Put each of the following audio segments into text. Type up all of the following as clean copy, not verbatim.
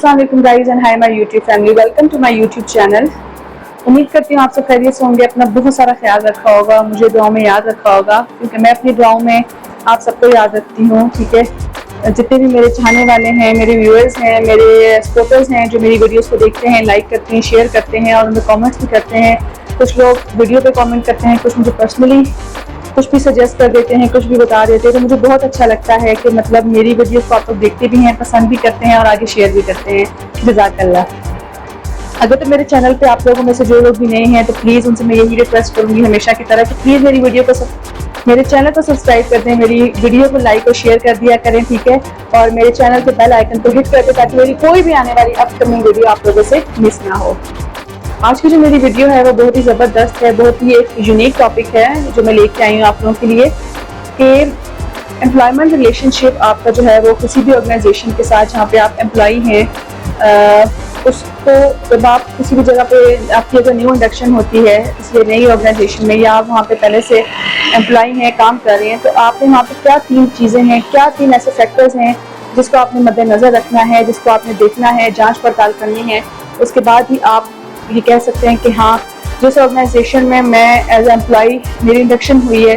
अस्सलाम वालेकुम guys and hi my YouTube family, welcome to my YouTube channel. उम्मीद करती हूँ आप सब खैरियत से होंगे, अपना बहुत सारा ख्याल रखा होगा, मुझे दुआओं में याद रखा होगा क्योंकि मैं अपनी दुआओं में आप सबको याद रखती हूँ। ठीक है, जितने भी मेरे चाहने वाले हैं, मेरे व्यूअर्स हैं, मेरे सपोर्टर्स हैं जो मेरी वीडियोस को देखते हैं, लाइक करते हैं, शेयर करते हैं और उनमें कमेंट्स भी करते हैं। कुछ लोग वीडियो पे कमेंट करते हैं, कुछ मुझे पर्सनली कुछ भी सजेस्ट कर देते हैं, कुछ भी बता देते हैं, तो मुझे बहुत अच्छा लगता है कि मतलब मेरी वीडियोस को आप लोग देखते भी हैं, पसंद भी करते हैं और आगे शेयर भी करते हैं। जज़ाकल्लाह। अगर तो मेरे चैनल पे आप लोगों में से जो लोग भी नए हैं तो प्लीज़ उनसे मैं यही रिक्वेस्ट करूँगी हमेशा की तरह कि प्लीज़ मेरे चैनल को सब्सक्राइब कर दें, मेरी वीडियो को लाइक और शेयर कर दिया करें। ठीक है, और मेरे चैनल के बेल आइकन को हिट कर दें ताकि मेरी कोई भी आने वाली अपकमिंग वीडियो आप लोगों से मिस ना हो। आज की जो मेरी वीडियो है वो बहुत ही ज़बरदस्त है, बहुत ही एक यूनिक टॉपिक है जो मैं लेके आई हूँ आप लोगों के लिए कि एम्प्लॉयमेंट रिलेशनशिप आपका जो है वो किसी भी ऑर्गेनाइजेशन के साथ जहाँ पे आप एम्प्लॉई हैं, उसको जब आप किसी भी जगह पे आपकी अगर न्यू इंडक्शन होती है इसलिए नई ऑर्गेनाइजेशन में या आप वहाँ पे पहले से एम्प्लॉई हैं, काम कर रहे हैं, तो आपने वहाँ पे क्या तीन चीज़ें हैं, क्या तीन ऐसे फैक्टर्स हैं जिसको आपने मद्देनज़र रखना है, जिसको आपने देखना है, जाँच पड़ताल करनी है। उसके बाद ही आप ये कह सकते हैं कि हाँ, जिस ऑर्गेनाइजेशन में मैं एज एम्प्लॉई मेरी इंडक्शन हुई है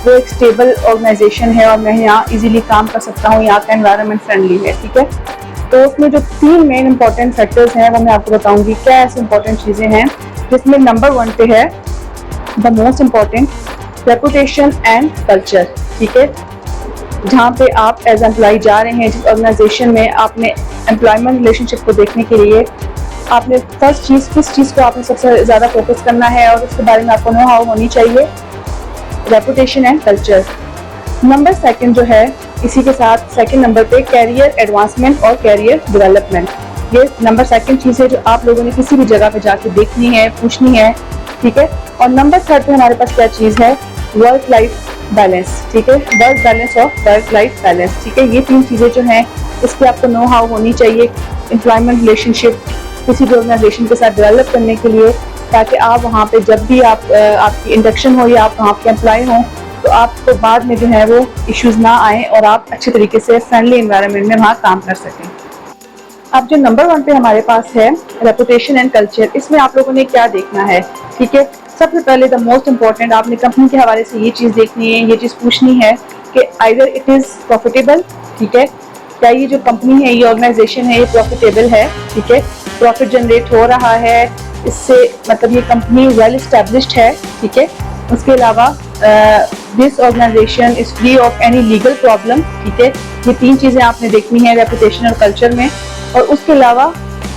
वो एक स्टेबल ऑर्गेनाइजेशन है और मैं यहाँ इजीली काम कर सकता हूँ, यहाँ का एनवायरनमेंट फ्रेंडली है। ठीक है, तो उसमें जो तीन मेन इंपॉर्टेंट फैक्टर्स हैं वो मैं आपको बताऊंगी क्या ऐसी इंपॉर्टेंट चीज़ें हैं, जिसमें नंबर 1 पे है the most important, reputation and culture. ठीक है, जहाँ पे आप एज एम्प्लॉय जा रहे हैं, जिस ऑर्गेनाइजेशन में आपने एम्प्लॉयमेंट रिलेशनशिप को देखने के लिए आपने फर्स्ट चीज़ किस चीज़ को आपने सबसे ज़्यादा फोकस करना है और उसके बारे में आपको नो हाउ होनी चाहिए, रेपुटेशन एंड कल्चर। नंबर 2 जो है इसी के साथ सेकंड नंबर पे कैरियर एडवांसमेंट और कैरियर डेवलपमेंट। ये नंबर 2 चीज़ है जो आप लोगों ने किसी भी जगह पे जाके देखनी है, पूछनी है। ठीक है, और नंबर 3 पे हमारे पास क्या चीज़ है, वर्क लाइफ बैलेंस। ठीक है, वर्क बैलेंस और वर्क लाइफ बैलेंस। ठीक है, ये तीन चीज़ें जो हैं इसकी आपको नो हाउ होनी चाहिए एम्प्लॉयमेंट रिलेशनशिप किसी भी ऑर्गेनाइजेशन के साथ डेवलप करने के लिए, ताकि आप वहाँ पे जब भी आपकी इंडक्शन हो या आप वहाँ के एम्प्लॉय हों तो आपको बाद में जो है वो इश्यूज ना आए और आप अच्छे तरीके से फ्रेंडली एनवायरनमेंट में वहाँ काम कर सकें। अब जो नंबर 1 पे हमारे पास है रेपुटेशन एंड कल्चर, इसमें आप लोगों ने क्या देखना है। ठीक है, सबसे पहले द मोस्ट इम्पॉर्टेंट आपने कंपनी के हवाले से ये चीज़ देखनी है, ये चीज़ पूछनी है कि आइदर इट इज़ प्रॉफिटेबल। ठीक है, क्या ये जो कंपनी है, ये ऑर्गेनाइजेशन है, ये प्रॉफिटेबल है। ठीक है, प्रॉफिट जनरेट हो रहा है, इससे मतलब ये कंपनी वेल एस्टेब्लिश्ड है। ठीक है, उसके अलावा this organisation is free of any legal problem. ठीक है, ये तीन चीज़ें आपने देखनी है रेपुटेशन और कल्चर में। और उसके अलावा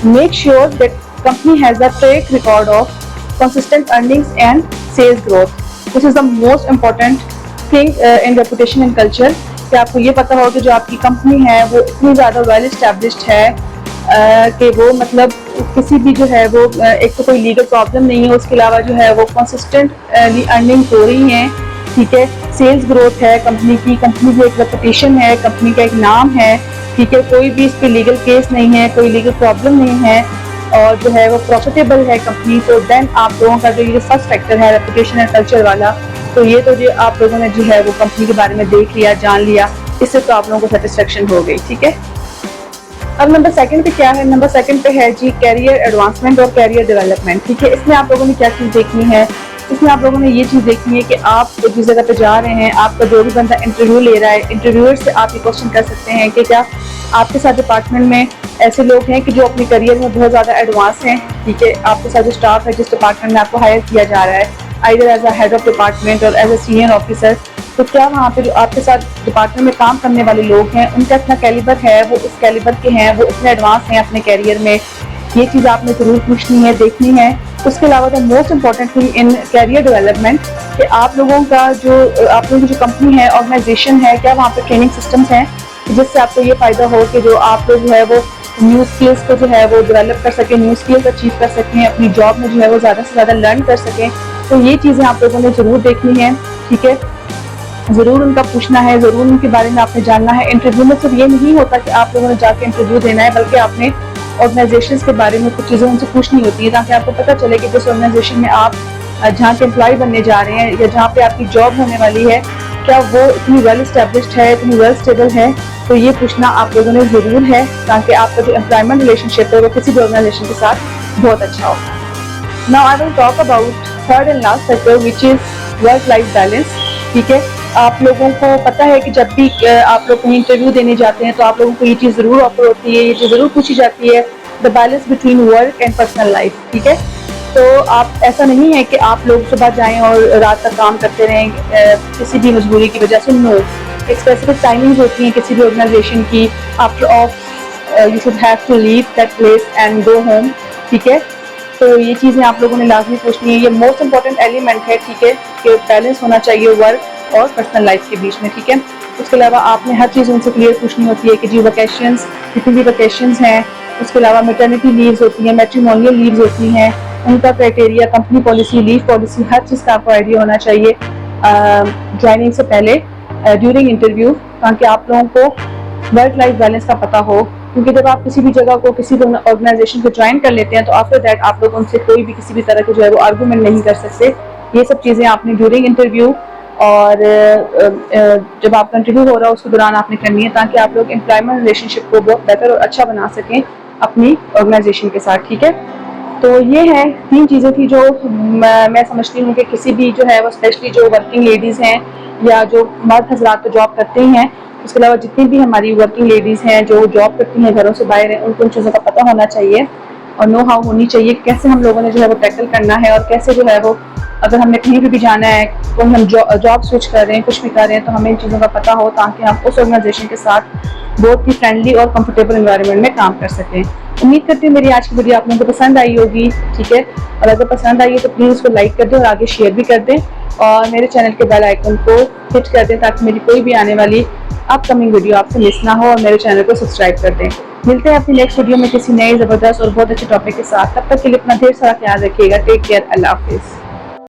make sure that company has a track record of consistent earnings and sales growth. This is the most important thing in reputation and culture कि आपको ये पता हो कि जो आपकी कंपनी है वो इतनी ज़्यादा वेल एस्टेब्लिश्ड है कि वो मतलब किसी भी जो है वो एक तो कोई लीगल प्रॉब्लम नहीं है, उसके अलावा जो है वो कंसिस्टेंटली अर्निंग हो रही हैं। ठीक है, सेल्स ग्रोथ है कंपनी की एक रेपुटेशन है, कंपनी का एक नाम है। ठीक है, कोई भी इस पर लीगल केस नहीं है, कोई लीगल प्रॉब्लम नहीं है और जो है वो प्रॉफिटेबल है कंपनी। तो देन आप लोगों का जो ये फर्स्ट फैक्टर है रेपुटेशन एंड कल्चर वाला, तो ये तो जो आप लोगों ने जो है वो कंपनी के बारे में देख लिया, जान लिया, इससे तो आप लोगों को सेटिस्फेक्शन हो गई। ठीक है, अब नंबर 2 पे क्या है, नंबर 2 पे है जी कैरियर एडवांसमेंट और कैरियर डेवलपमेंट। ठीक है, इसमें आप लोगों ने क्या चीज़ देखनी है, इसमें आप लोगों ने ये चीज़ देखनी है कि आप जिस जगह पे जा रहे हैं, आपका जो भी बंदा इंटरव्यू ले रहा है, इंटरव्यूअर से आप ये क्वेश्चन कर सकते हैं कि क्या आपके साथ डिपार्टमेंट में ऐसे लोग हैं कि जो अपने करियर में बहुत ज़्यादा एडवांस हैं। ठीक है, आपके साथ जो स्टाफ है जिस डिपार्टमेंट में आपको हायर किया जा रहा है, either as a head of department और एज अ सीनियर ऑफिसर, तो क्या वहाँ पे जो आपके साथ डिपार्टमेंट में काम करने वाले लोग हैं उनका इतना कैलिबर है, वो इस कैलिबर के हैं, वो इतने एडवांस हैं अपने कैरियर में, ये चीज़ आपने ज़रूर पूछनी है, देखनी है। उसके अलावा the most important thing in career development कि आप लोगों की जो कंपनी है, ऑर्गेनाइजेशन है, क्या वहाँ पे ट्रेनिंग सिस्टम्स हैं जिससे आपको ये फ़ायदा हो कि जो आप लोग जो है वो न्यू स्किल्स को जो है वो डेवलप कर सकें, न्यू स्किल्स अचीव कर सकें, अपनी जॉब में जो है वो ज़्यादा से ज़्यादा लर्न कर सकें। तो ये चीज़ें आप लोगों ने ज़रूर देखनी है। ठीक है, ज़रूर उनका पूछना है, ज़रूर उनके बारे में आपने जानना है। इंटरव्यू में सिर्फ ये नहीं होता कि आप लोगों ने जाके इंटरव्यू देना है, बल्कि आपने ऑर्गेनाइजेशंस के बारे में कुछ चीज़ें उनसे पूछनी होती है ताकि आपको पता चले कि जिस ऑर्गेनाइजेशन में आप जहाँ के एम्प्लॉय बनने जा रहे हैं या जहाँ पे आपकी जॉब होने वाली है, क्या वो इतनी वेल एस्टेब्लिश्ड है, इतनी वेल स्टेबल है तो ये पूछना आप लोगों ने ज़रूर है, ताकि आपका जो एम्प्लॉयमेंट रिलेशनशिप है वो किसी भी ऑर्गेनाइजेशन के साथ बहुत अच्छा हो। Now I will talk about third and last factor which is work life balance. ठीक है, आप लोगों को पता है कि जब भी आप लोग कहीं इंटरव्यू देने जाते हैं तो आप लोगों को ये चीज़ ज़रूर ऑफर होती है, ये चीज़ ज़रूर पूछी जाती है, the balance between work and personal life. ठीक है, तो आप ऐसा नहीं है कि आप लोग सुबह जाएं और रात तक काम करते रहें किसी भी मजबूरी की वजह से। नो, एक स्पेसिफिक टाइमिंग्स होती हैं किसी भी ऑर्गेनाइजेशन की। After of you should have to leave that place and go home. ठीक है, तो ये चीज़ें आप लोगों ने लाजमी पूछनी है, ये मोस्ट इंपॉर्टेंट एलिमेंट है। ठीक है, कि बैलेंस होना चाहिए वर्क और पर्सनल लाइफ के बीच में। ठीक है, उसके अलावा आपने हर चीज़ उनसे क्लियर पूछनी होती है कि जी वैकेशंस, जितनी भी वैकेशंस हैं, उसके अलावा मैटरनिटी लीव्स होती हैं, मैट्रिमोनियल लीव्स होती हैं, उनका criteria, company policy, leave policy, हर चीज़ का आपको आइडिया होना चाहिए ज्वाइनिंग से पहले, ड्यूरिंग इंटरव्यू, ताकि आप लोगों को वर्क लाइफ बैलेंस का पता हो। क्योंकि जब आप किसी भी जगह को, किसी भी ऑर्गेनाइजेशन को ज्वाइन कर लेते हैं तो आफ्टर दैट आप लोग उनसे कोई भी किसी भी तरह के जो है वो आर्गूमेंट नहीं कर सकते। ये सब चीज़ें आपने ड्यूरिंग इंटरव्यू और जब आपका इंटरव्यू हो रहा है उसके दौरान आपने करनी है, ताकि आप लोग एम्प्लॉयमेंट रिलेशनशिप को बहुत बेहतर और अच्छा बना सकें अपनी ऑर्गेनाइजेशन के साथ। ठीक है, तो ये है 3 चीज़ें थी जो मैं समझती हूँ कि किसी भी जो है वो, स्पेशली जो वर्किंग लेडीज़ हैं या जो मर्द हजरात तो जॉब करते हैं, उसके अलावा जितनी भी हमारी वर्किंग लेडीज़ हैं जो जॉब करती हैं, घरों से बाहर हैं, उनको उन चीज़ों का पता होना चाहिए और नो हाउ होनी चाहिए, कैसे हम लोगों ने जो है वो टैकल करना है और कैसे जो है वो, अगर हमने कहीं पर भी जाना है, कोई हम जॉब स्विच कर रहे हैं, कुछ भी कर रहे हैं, तो हमें इन चीज़ों का पता हो, ताकि हम उस ऑर्गेनाइजेशन के साथ बहुत ही फ्रेंडली और कंफर्टेबल एनवायरनमेंट में काम कर सकें। उम्मीद करती हूँ मेरी आज की वीडियो आप लोगों को पसंद आई होगी। ठीक है, और अगर पसंद आई है तो प्लीज़ उसको लाइक कर दें और आगे शेयर भी कर दें, और मेरे चैनल के बेल आइकन को हिट कर दें, ताकि मेरी कोई भी आने वाली अपकमिंग वीडियो आपसे मिस ना हो, और मेरे चैनल को सब्सक्राइब कर दें। मिलते हैं अपनी नेक्स्ट वीडियो में किसी नए ज़बरदस्त और बहुत अच्छे टॉपिक के साथ। तब तक के लिए अपना ढेर सारा ख्याल रखिएगा। टेक केयर, अल्लाह हाफिज़।